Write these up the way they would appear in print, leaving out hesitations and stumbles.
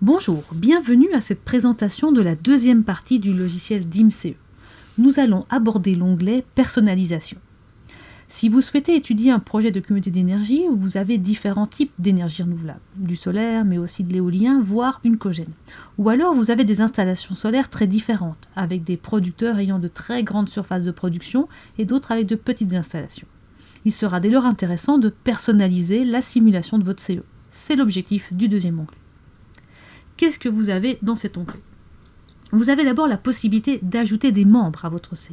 Bonjour, bienvenue à cette présentation de la deuxième partie du logiciel DIMCE. Nous allons aborder l'onglet Personnalisation. Si vous souhaitez étudier un projet de communauté d'énergie, vous avez différents types d'énergie renouvelable, du solaire mais aussi de l'éolien, voire une cogène. Ou alors vous avez des installations solaires très différentes, avec des producteurs ayant de très grandes surfaces de production et d'autres avec de petites installations. Il sera dès lors intéressant de personnaliser la simulation de votre CE. C'est l'objectif du deuxième onglet. Qu'est-ce que vous avez dans cet onglet? Vous avez d'abord la possibilité d'ajouter des membres à votre CE,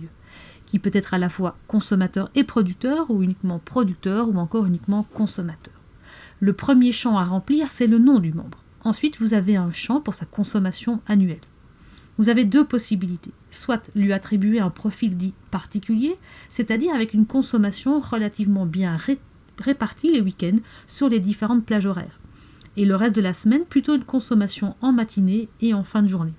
qui peut être à la fois consommateur et producteur, ou uniquement producteur, ou encore uniquement consommateur. Le premier champ à remplir, c'est le nom du membre. Ensuite, vous avez un champ pour sa consommation annuelle. Vous avez deux possibilités, soit lui attribuer un profil dit particulier, c'est-à-dire avec une consommation relativement bien répartie les week-ends sur les différentes plages horaires, et le reste de la semaine plutôt une consommation en matinée et en fin de journée.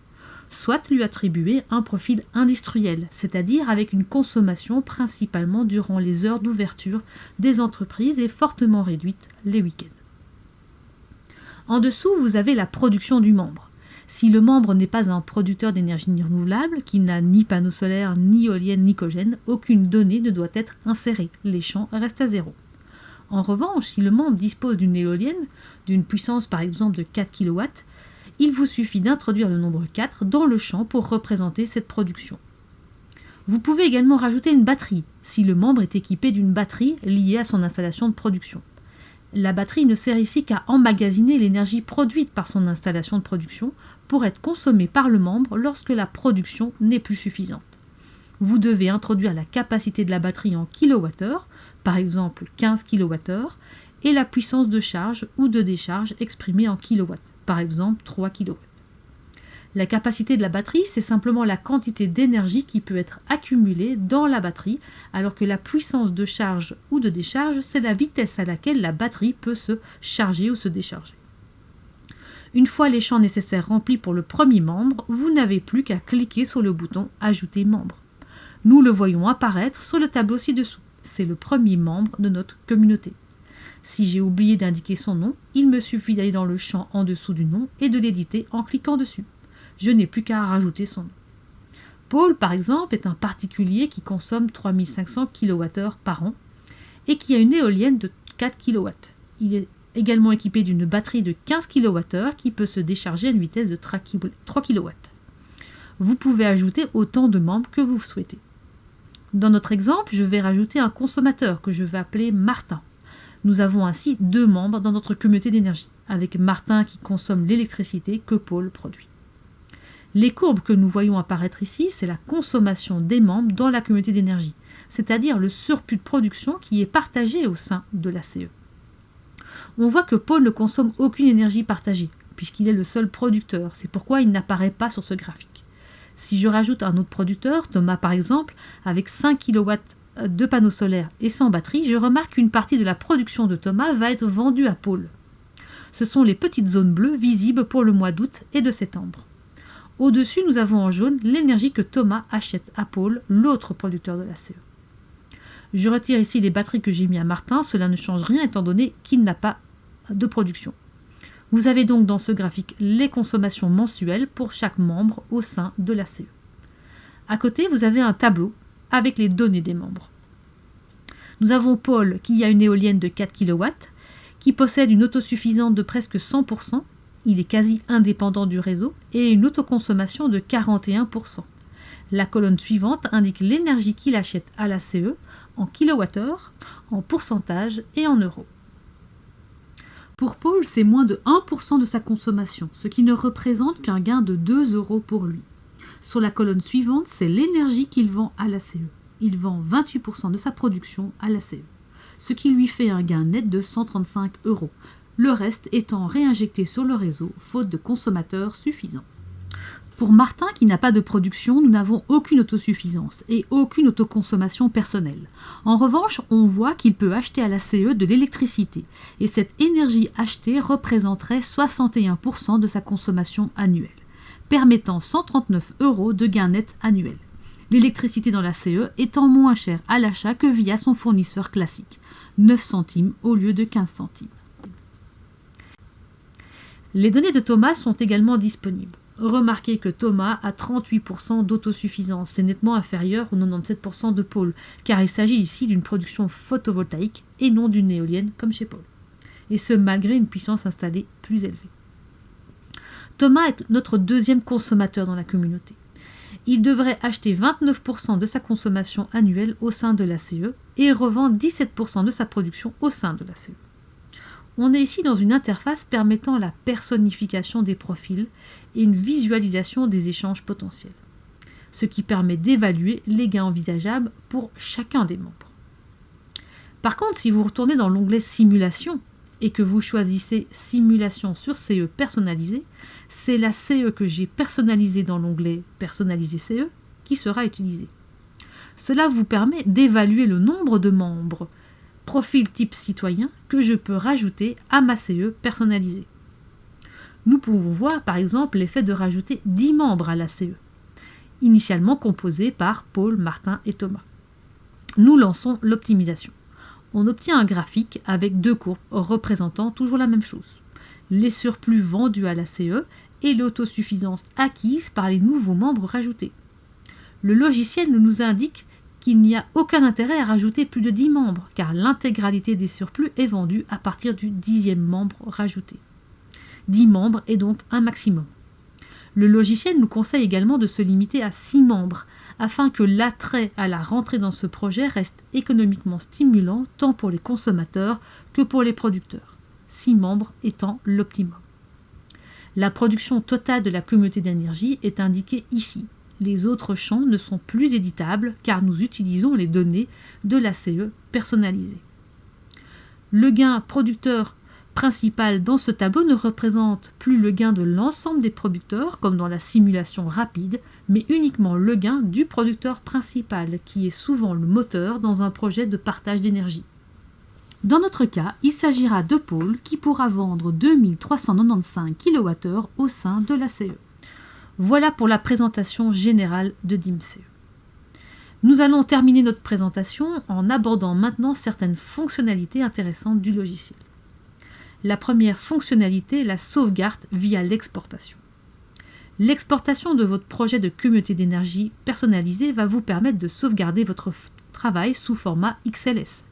Soit lui attribuer un profil industriel, c'est-à-dire avec une consommation principalement durant les heures d'ouverture des entreprises et fortement réduite les week-ends. En dessous, vous avez la production du membre. Si le membre n'est pas un producteur d'énergie renouvelable, qui n'a ni panneaux solaires, ni éoliennes, ni cogène, aucune donnée ne doit être insérée. Les champs restent à zéro. En revanche, si le membre dispose d'une éolienne, d'une puissance par exemple de 4 kW, il vous suffit d'introduire le nombre 4 dans le champ pour représenter cette production. Vous pouvez également rajouter une batterie, si le membre est équipé d'une batterie liée à son installation de production. La batterie ne sert ici qu'à emmagasiner l'énergie produite par son installation de production pour être consommée par le membre lorsque la production n'est plus suffisante. Vous devez introduire la capacité de la batterie en kWh, par exemple 15 kWh, et la puissance de charge ou de décharge exprimée en kW, par exemple 3 kW. La capacité de la batterie, c'est simplement la quantité d'énergie qui peut être accumulée dans la batterie, alors que la puissance de charge ou de décharge, c'est la vitesse à laquelle la batterie peut se charger ou se décharger. Une fois les champs nécessaires remplis pour le premier membre, vous n'avez plus qu'à cliquer sur le bouton « Ajouter membre ». Nous le voyons apparaître sur le tableau ci-dessous. C'est le premier membre de notre communauté. Si j'ai oublié d'indiquer son nom, il me suffit d'aller dans le champ en dessous du nom et de l'éditer en cliquant dessus. Je n'ai plus qu'à rajouter son nom. Paul, par exemple, est un particulier qui consomme 3500 kWh par an et qui a une éolienne de 4 kW. Il est également équipé d'une batterie de 15 kWh qui peut se décharger à une vitesse de 3 kW. Vous pouvez ajouter autant de membres que vous souhaitez. Dans notre exemple, je vais rajouter un consommateur que je vais appeler Martin. Nous avons ainsi deux membres dans notre communauté d'énergie, avec Martin qui consomme l'électricité que Paul produit. Les courbes que nous voyons apparaître ici, c'est la consommation des membres dans la communauté d'énergie, c'est-à-dire le surplus de production qui est partagé au sein de la CE. On voit que Paul ne consomme aucune énergie partagée, puisqu'il est le seul producteur, c'est pourquoi il n'apparaît pas sur ce graphique. Si je rajoute un autre producteur, Thomas par exemple, avec 5 kW de panneaux solaires et sans batterie, je remarque qu'une partie de la production de Thomas va être vendue à Paul. Ce sont les petites zones bleues visibles pour le mois d'août et de septembre. Au-dessus, nous avons en jaune l'énergie que Thomas achète à Paul, l'autre producteur de la CE. Je retire ici les batteries que j'ai mis à Martin, cela ne change rien étant donné qu'il n'a pas de production. Vous avez donc dans ce graphique les consommations mensuelles pour chaque membre au sein de la CE. À côté, vous avez un tableau avec les données des membres. Nous avons Paul qui a une éolienne de 4 kW, qui possède une autosuffisance de presque 100%, il est quasi indépendant du réseau, et une autoconsommation de 41%. La colonne suivante indique l'énergie qu'il achète à la CE en kWh, en pourcentage et en euros. Pour Paul, c'est moins de 1% de sa consommation, ce qui ne représente qu'un gain de 2 € pour lui. Sur la colonne suivante, c'est l'énergie qu'il vend à la CE. Il vend 28% de sa production à la CE, ce qui lui fait un gain net de 135 €, le reste étant réinjecté sur le réseau, faute de consommateurs suffisants. Pour Martin, qui n'a pas de production, nous n'avons aucune autosuffisance et aucune autoconsommation personnelle. En revanche, on voit qu'il peut acheter à la CE de l'électricité, et cette énergie achetée représenterait 61% de sa consommation annuelle, permettant 139 € de gain net annuel. L'électricité dans la CE étant moins chère à l'achat que via son fournisseur classique, 9 centimes au lieu de 15 centimes. Les données de Thomas sont également disponibles. Remarquez que Thomas a 38% d'autosuffisance, c'est nettement inférieur aux 97% de Paul, car il s'agit ici d'une production photovoltaïque et non d'une éolienne comme chez Paul. Et ce malgré une puissance installée plus élevée. Thomas est notre deuxième consommateur dans la communauté. Il devrait acheter 29% de sa consommation annuelle au sein de l'ACE et revend 17% de sa production au sein de l'ACE. On est ici dans une interface permettant la personnification des profils et une visualisation des échanges potentiels, ce qui permet d'évaluer les gains envisageables pour chacun des membres. Par contre, si vous retournez dans l'onglet Simulation et que vous choisissez Simulation sur CE personnalisé, c'est la CE que j'ai personnalisée dans l'onglet Personnaliser CE qui sera utilisée. Cela vous permet d'évaluer le nombre de membres profil type citoyen que je peux rajouter à ma CE personnalisée. Nous pouvons voir par exemple l'effet de rajouter 10 membres à la CE, initialement composée par Paul, Martin et Thomas. Nous lançons l'optimisation. On obtient un graphique avec deux courbes représentant toujours la même chose. Les surplus vendus à la CE et l'autosuffisance acquise par les nouveaux membres rajoutés. Le logiciel nous indique qu'il n'y a aucun intérêt à rajouter plus de 10 membres, car l'intégralité des surplus est vendue à partir du 10e membre rajouté. 10 membres est donc un maximum. Le logiciel nous conseille également de se limiter à 6 membres, afin que l'attrait à la rentrée dans ce projet reste économiquement stimulant tant pour les consommateurs que pour les producteurs, 6 membres étant l'optimum. La production totale de la communauté d'énergie est indiquée ici. Les autres champs ne sont plus éditables car nous utilisons les données de l'ACE personnalisée. Le gain producteur principal dans ce tableau ne représente plus le gain de l'ensemble des producteurs comme dans la simulation rapide, mais uniquement le gain du producteur principal qui est souvent le moteur dans un projet de partage d'énergie. Dans notre cas, il s'agira de Paul qui pourra vendre 2395 kWh au sein de l'ACE. Voilà pour la présentation générale de DIMCE. Nous allons terminer notre présentation en abordant maintenant certaines fonctionnalités intéressantes du logiciel. La première fonctionnalité est la sauvegarde via l'exportation. L'exportation de votre projet de communauté d'énergie personnalisé va vous permettre de sauvegarder votre travail sous format XLS.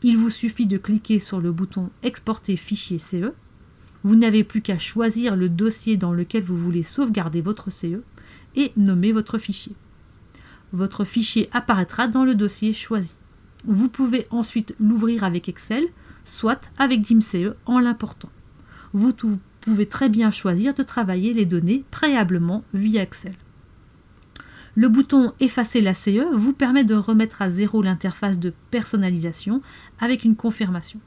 Il vous suffit de cliquer sur le bouton « Exporter fichier CE ». Vous n'avez plus qu'à choisir le dossier dans lequel vous voulez sauvegarder votre CE et nommer votre fichier. Votre fichier apparaîtra dans le dossier choisi. Vous pouvez ensuite l'ouvrir avec Excel, soit avec DIMCE en l'important. Vous pouvez très bien choisir de travailler les données préalablement via Excel. Le bouton « Effacer la CE » vous permet de remettre à zéro l'interface de personnalisation avec une confirmation.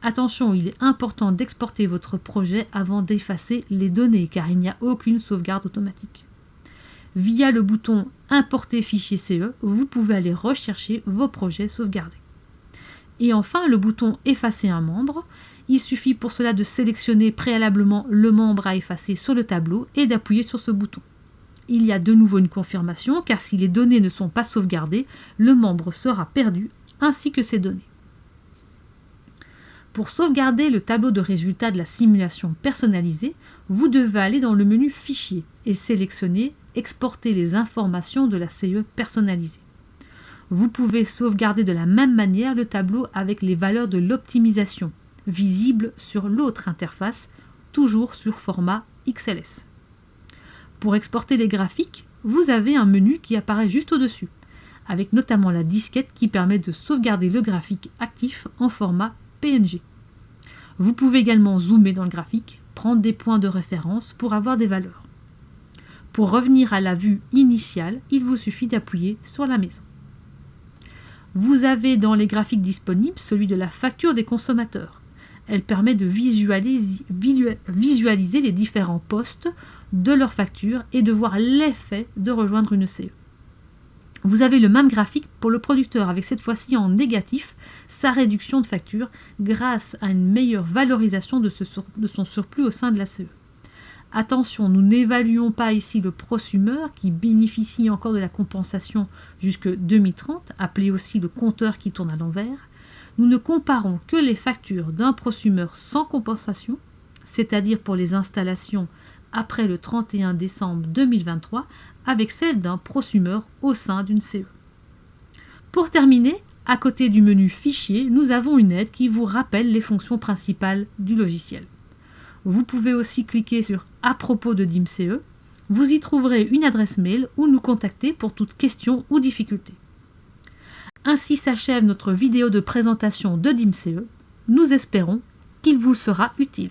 Attention, il est important d'exporter votre projet avant d'effacer les données car il n'y a aucune sauvegarde automatique. Via le bouton « Importer fichier CE », vous pouvez aller rechercher vos projets sauvegardés. Et enfin, le bouton « Effacer un membre ». Il suffit pour cela de sélectionner préalablement le membre à effacer sur le tableau et d'appuyer sur ce bouton. Il y a de nouveau une confirmation car si les données ne sont pas sauvegardées, le membre sera perdu ainsi que ses données. Pour sauvegarder le tableau de résultats de la simulation personnalisée, vous devez aller dans le menu Fichier et sélectionner Exporter les informations de la CE personnalisée. Vous pouvez sauvegarder de la même manière le tableau avec les valeurs de l'optimisation, visibles sur l'autre interface, toujours sur format XLS. Pour exporter les graphiques, vous avez un menu qui apparaît juste au-dessus, avec notamment la disquette qui permet de sauvegarder le graphique actif en format PNG. Vous pouvez également zoomer dans le graphique, prendre des points de référence pour avoir des valeurs. Pour revenir à la vue initiale, il vous suffit d'appuyer sur la maison. Vous avez dans les graphiques disponibles celui de la facture des consommateurs. Elle permet de visualiser les différents postes de leur facture et de voir l'effet de rejoindre une CE. Vous avez le même graphique pour le producteur avec cette fois-ci en négatif sa réduction de facture grâce à une meilleure valorisation de son surplus au sein de la CE. Attention, nous n'évaluons pas ici le prosumeur qui bénéficie encore de la compensation jusque 2030, appelé aussi le compteur qui tourne à l'envers. Nous ne comparons que les factures d'un prosumeur sans compensation c'est-à-dire pour les installations après le 31 décembre 2023, avec celle d'un prosumer au sein d'une CE. Pour terminer, à côté du menu Fichier, nous avons une aide qui vous rappelle les fonctions principales du logiciel. Vous pouvez aussi cliquer sur À propos de DIMCE. Vous y trouverez une adresse mail ou nous contacter pour toute question ou difficulté. Ainsi s'achève notre vidéo de présentation de DIMCE. Nous espérons qu'il vous sera utile.